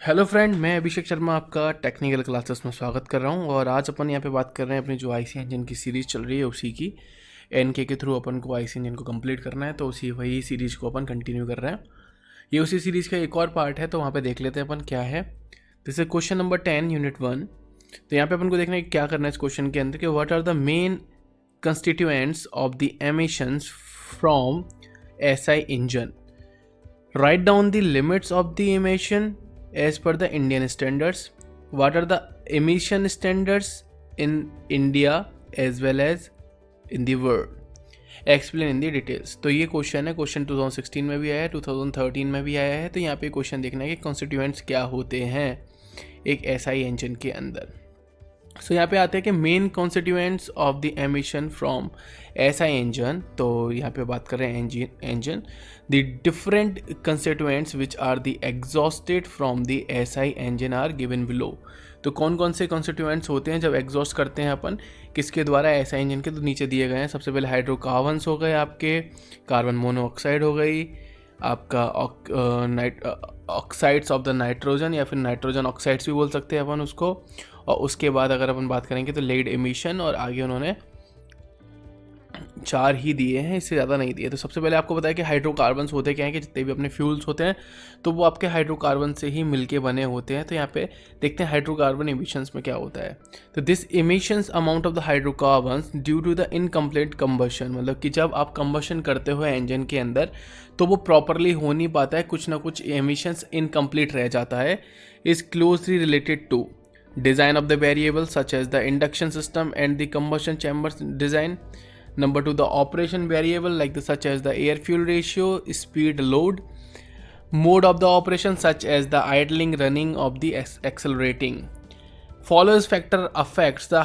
Hello friend, मैं अभिषेक शर्मा आपका technical classes में स्वागत कर रहा हूं। और आज अपन यहाँ पे बात कर रहे हैं अपनी जो आईसी इंजन की सीरीज़ चल रही है उसी की। एनके के थ्रू अपन को आईसी इंजन को कंप्लीट करना है, तो उसी वही सीरीज़ को अपन कंटिन्यू कर रहे हैं। ये उसी सीरीज़ का एक और पार्ट है, तो वहाँ पे देख लेते हैं अपन क्या है। जैसे क्वेश्चन नंबर 10 यूनिट 1। तो यहाँ पे अपन को देखना है कि क्या करना है इस क्वेश्चन के अंदर कि what are the main constituents of the emissions from SI engine. Write down the limits of the emission as per the Indian standards. What are the emission standards in India as well as in the world? Explain in the details. तो ये question है, question 2016 में भी आया है, 2013 में भी आया है। तो यहाँ पे क्वेश्चन देखना है कि कॉन्स्टिट्यूएंट्स क्या होते हैं एक एसआई इंजन के अंदर। सो यहाँ पे आते हैं कि main constituents of the emission from SI engine. तो यहाँ पे बात कर रहे हैं engine the different constituents which are the exhausted from the SI engine are given below. तो कौन कौन से कॉन्स्टिट्यूएंट्स होते हैं जब एग्जॉस्ट करते हैं अपन किसके द्वारा एसआई इंजन के, तो नीचे दिए गए हैं। सबसे पहले हाइड्रोकार्बन्स हो गए, आपके कार्बन मोनोऑक्साइड हो गई, आपका ऑक्साइड्स ऑफ द नाइट्रोजन या फिर नाइट्रोजन ऑक्साइड्स भी बोल सकते हैं अपन उसको। और उसके बाद अगर अपन बात करेंगे तो लेड एमिशन, और आगे उन्होंने 4 ही दिए हैं, इससे ज़्यादा नहीं दिए। तो सबसे पहले आपको बताया कि हाइड्रोकार्बन्स होते क्या हैं कि जितने भी अपने फ्यूल्स होते हैं तो वो आपके हाइड्रोकार्बन से ही मिलके बने होते हैं। तो यहाँ पे देखते हैं हाइड्रोकार्बन एमिशंस में क्या होता है। तो this emissions amount of the hydrocarbons due to the incomplete combustion, मतलब कि जब आप कंबशन करते हो इंजन के अंदर तो वो प्रॉपरली हो नहीं पाता है, कुछ ना कुछ एमिशंस इनकम्प्लीट रह जाता है। Is closely related to design of the variables such as the induction system and the combustion chambers design. Number 2, the operation variable such as the air fuel ratio, speed, load, mode of the operation such as the idling, running of the accelerating. Follows factor affects the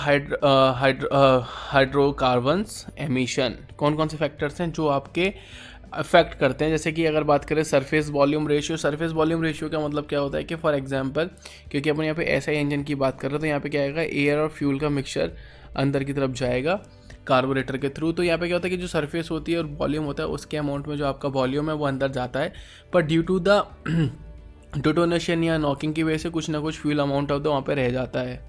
hydrocarbons emission. कौन कौन से factors हैं जो आपके affect करते हैं। जैसे कि अगर बात करें surface volume ratio, surface volume ratio का मतलब क्या होता है कि फॉर एग्जांपल, क्योंकि अपन यहाँ पे एसआई इंजन की बात कर रहे हैं तो यहाँ पे क्या आएगा, एयर और फ्यूल का मिक्सचर अंदर की तरफ जाएगा कार्बोरेटर के थ्रू। तो यहाँ पे क्या होता है कि जो सरफेस होती है और वॉल्यूम होता है उसके अमाउंट में जो आपका वॉल्यूम है वो अंदर जाता है, पर ड्यू टू द डिटोनेशन या नॉकिंग की वजह से कुछ ना कुछ फ्यूल अमाउंट ऑफ द वहाँ पे रह जाता है।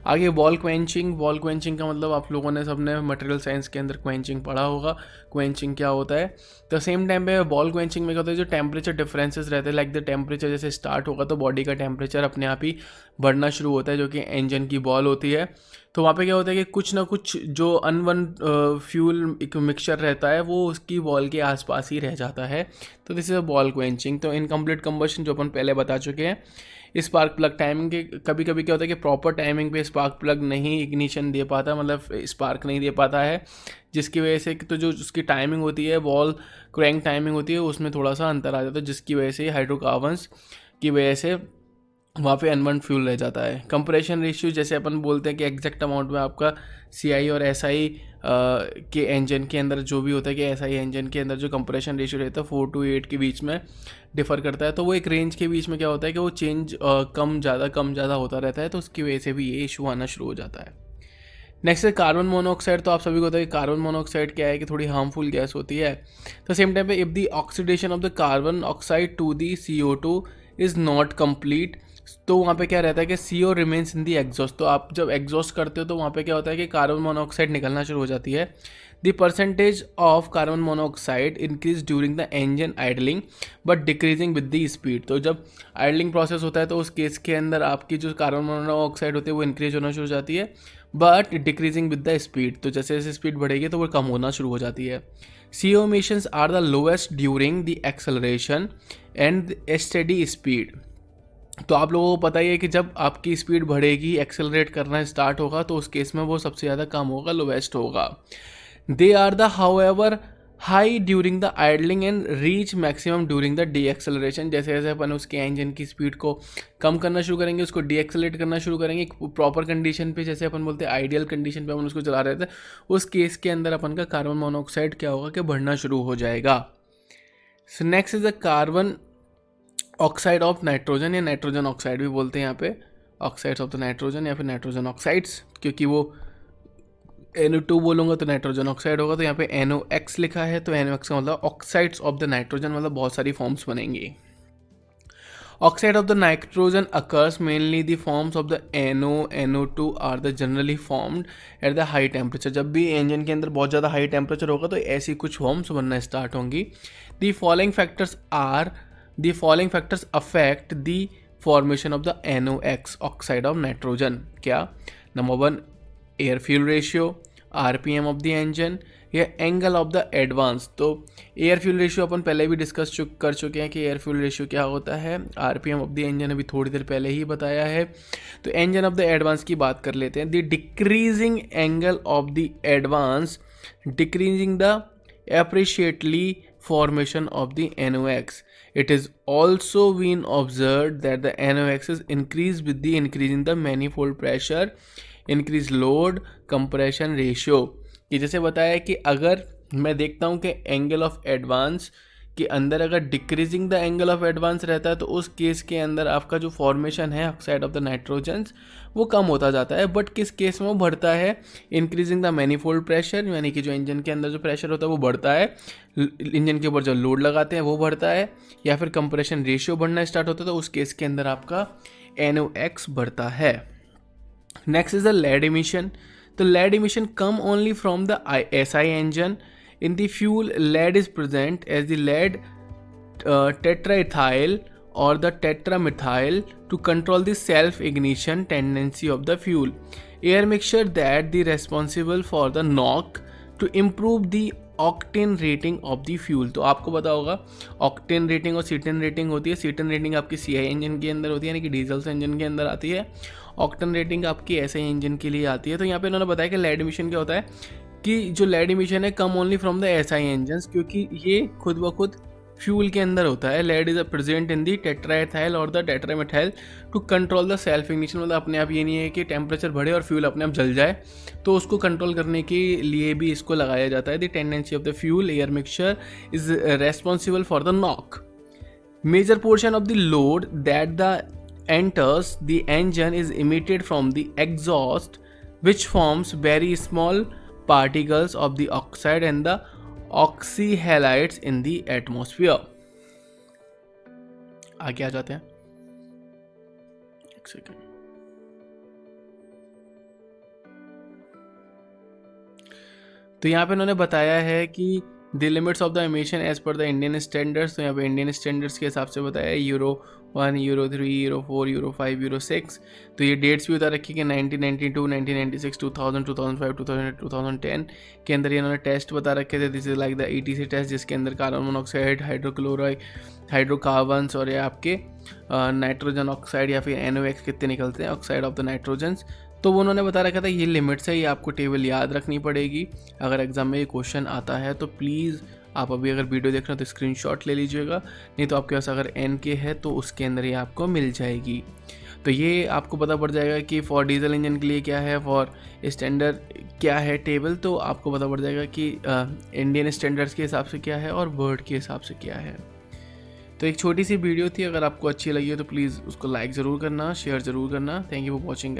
आगे वॉल क्वेंचिंग का मतलब आप लोगों ने सबने मटेरियल साइंस के अंदर क्वेंचिंग पढ़ा होगा। क्वेंचिंग क्या होता है, तो सेम टाइम पे वॉल क्वेंचिंग में क्या होता है, जो टेम्परेचर डिफरेंसेस रहते हैं लाइक द टेम्परेचर जैसे स्टार्ट होगा तो बॉडी का टेम्परेचर अपने आप ही बढ़ना शुरू होता है, जो कि इंजन की बॉल होती है। तो वहाँ पे क्या होता है कि कुछ ना कुछ जो अनवन फ्यूल एक मिक्सचर रहता है वो उसकी बॉल के आसपास ही रह जाता है। तो this is a ball quenching. तो इनकम्प्लीट कंबशन जो अपन पहले बता चुके हैं। स्पार्क प्लग टाइमिंग के कभी कभी क्या होता है कि प्रॉपर टाइमिंग पे स्पार्क प्लग नहीं इग्निशन दे पाता, मतलब स्पार्क नहीं दे पाता है, जिसकी वजह से तो जो उसकी टाइमिंग होती है वॉल क्रैंक टाइमिंग होती है उसमें थोड़ा सा अंतर आ जाता है, जिसकी वजह से हाइड्रोकार्बन्स की वजह से वहाँ पे अनबर्न फ्यूल रह जाता है। कंप्रेशन रेशियो जैसे अपन बोलते हैं कि एग्जैक्ट अमाउंट में आपका सीआई और एसआई के इंजन के अंदर जो भी होता है कि एसआई इंजन के अंदर जो कंप्रेशन रेशियो रहता है 4 to 8 के बीच में डिफ़र करता है। तो वो एक रेंज के बीच में क्या होता है कि वो चेंज कम ज़्यादा होता रहता है, तो उसकी वजह से भी ये इशू आना शुरू हो जाता है। नेक्स्ट है कार्बन मोनोऑक्साइड। तो आप सभी को पता है कि कार्बन मोनोऑक्साइड क्या है कि थोड़ी हार्मफुल गैस होती है। तो सेम टाइम पे if the oxidation of the carbon oxide to the CO2 is not complete, तो वहाँ पे क्या रहता है कि CO remains in the exhaust. तो आप जब एग्जॉस्ट करते हो तो वहाँ पे क्या होता है कि कार्बन मोनोऑक्साइड निकलना शुरू हो जाती है। The percentage of carbon monoxide increase during the engine idling but decreasing with the speed. तो जब आइडलिंग प्रोसेस होता है तो उस केस के अंदर आपकी जो कार्बन मोनोऑक्साइड होती है वो इंक्रीज होना शुरू हो जाती है, but decreasing with the speed. तो जैसे जैसे स्पीड बढ़ेगी तो वो कम होना शुरू हो जाती है। CO emissions are the lowest during the acceleration and steady speed. तो आप लोगों को पता ही है कि जब आपकी स्पीड बढ़ेगी, एक्सेलरेट करना स्टार्ट होगा, तो उस केस में वो सबसे ज़्यादा कम होगा, लोवेस्ट होगा। They are the however high during the idling and reach maximum during the deceleration. जैसे जैसे अपन उसके इंजन की स्पीड को कम करना शुरू करेंगे, उसको डी एक्सेलरेट करना शुरू करेंगे प्रॉपर कंडीशन पे, जैसे अपन बोलते हैं आइडियल कंडीशन पे अपन उसको चला रहे थे, उस केस के अंदर अपन का कार्बन मोनोऑक्साइड क्या होगा कि बढ़ना शुरू हो जाएगा। So next is the carbon oxide of nitrogen, या नाइट्रोजन ऑक्साइड भी बोलते हैं यहाँ पे, ऑक्साइड्स ऑफ द नाइट्रोजन या फिर नाइट्रोजन ऑक्साइड्स, क्योंकि वो NO2 बोलूँगा तो नाइट्रोजन ऑक्साइड होगा। तो यहाँ पे NOx लिखा है, तो NOx का मतलब ऑक्साइड्स ऑफ द नाइट्रोजन, मतलब बहुत सारी फॉर्म्स बनेंगी। Oxide of the nitrogen occurs mainly the forms of the NO, NO2 are the generally formed at the high temperature. जब भी इंजन के अंदर बहुत ज़्यादा हाई टेम्परेचर होगा तो ऐसी कुछ फॉर्म्स बनना स्टार्ट होंगी. The following factors affect the formation of the NOx, oxide of nitrogen. क्या? Number 1, air fuel ratio, RPM of the engine, या एंगल ऑफ द एडवांस. तो एयर फ्यूल रेशियो अपन पहले भी डिस्कस कर चुके हैं कि एयर फ्यूल रेशियो क्या होता है. आरपीएम ऑफ द इंजन अभी थोड़ी देर पहले ही बताया है. तो एंजन ऑफ द एडवांस की बात कर लेते हैं. The decreasing angle of the advance decreasing the appreciably formation of the NOx. It is also been observed that the NOx is increased with the increasing the manifold pressure, increase load compression ratio. कि जैसे बताया कि अगर मैं देखता हूँ कि angle of advance के अंदर अगर decreasing the angle of advance रहता है तो उस केस के अंदर आपका जो फॉर्मेशन है ऑक्साइड ऑफ द नाइट्रोजन्स वो कम होता जाता है. बट किस केस में वो बढ़ता है? इंक्रीजिंग द मैनीफोल्ड प्रेशर, यानी कि जो इंजन के अंदर जो प्रेशर होता है वो बढ़ता है, इंजन के ऊपर जो लोड लगाते हैं वो बढ़ता है, या फिर कंप्रेशन रेशियो बढ़ना स्टार्ट होता है तो उस केस के अंदर आपका NOx बढ़ता है. Next is the lead emission. The lead emission come only from the SI engine. In the fuel, lead is present as the lead tetraethyl or the tetramethyl to control the self-ignition tendency of the fuel. Air mixture that the responsible for the knock to improve the octane rating of the fuel. तो आपको पता होगा octane rating और cetane rating होती है. Cetane rating आपकी CI engine के अंदर होती है, यानी कि डीजल इंजन के अंदर आती है. ऑक्टेन रेटिंग आपकी SI इंजन के लिए आती है. तो यहाँ पे इन्होंने बताया कि लेड इमिशन क्या होता है कि जो लेड इमिशन है come only from the SI engine, क्योंकि ये खुद ब खुद फ्यूल के अंदर होता है. Lead is present in the tetraethyl और the tetramethyl to control the self ignition. मतलब अपने आप ये नहीं है कि टेम्परेचर बढ़े और फ्यूल अपने आप जल जाए, तो उसको कंट्रोल करने के लिए भी इसको लगाया जाता है. The tendency of the fuel air mixture is responsible for the knock. Major portion of the load that the enters the engine is emitted from the exhaust, which forms very small particles of the oxide and the oxyhalides in the atmosphere. आगे आ जाते हैं. एक second. तो यहाँ पे उन्होंने बताया है कि the limits of the emission as per the Indian standards. तो यहाँ पे इंडियन स्टैंडर्ड्स के हिसाब से बताया है euro 1, euro 3, euro 4, euro 5, euro 6. तो ये डेट्स भी बता रखी कि 1992, 1996, 2000, 2005, 2008, 2010 के अंदर इन्होंने टेस्ट बता रखे थे. This is like the ETC test, जिसके अंदर कार्बन मोनोऑक्साइड, हाइड्रोक्लोराइड, हाइड्रोकार्बन्स और ये आपके नाइट्रोजन ऑक्साइड या फिर NOx कितने निकलते हैं, ऑक्साइड ऑफ द नाइट्रोजन्स. तो वो उन्होंने बता रखा था ये लिमिट्स है, ये आपको टेबल याद रखनी पड़ेगी अगर एग्जाम में ये क्वेश्चन आता है. तो प्लीज़ आप अभी अगर वीडियो देख रहे हो तो स्क्रीनशॉट ले लीजिएगा, नहीं तो आपके पास अगर NK है तो उसके अंदर ये आपको मिल जाएगी. तो ये आपको पता पड़ जाएगा कि फॉर डीजल इंजन के लिए क्या है, फॉर स्टैंडर्ड क्या है टेबल. तो आपको पता पड़ जाएगा कि इंडियन स्टैंडर्ड्स के हिसाब से क्या है और वर्ल्ड के हिसाब से क्या है. तो एक छोटी सी वीडियो थी, अगर आपको अच्छी लगी हो तो प्लीज़ उसको लाइक ज़रूर करना, शेयर ज़रूर करना. Thank you for watching.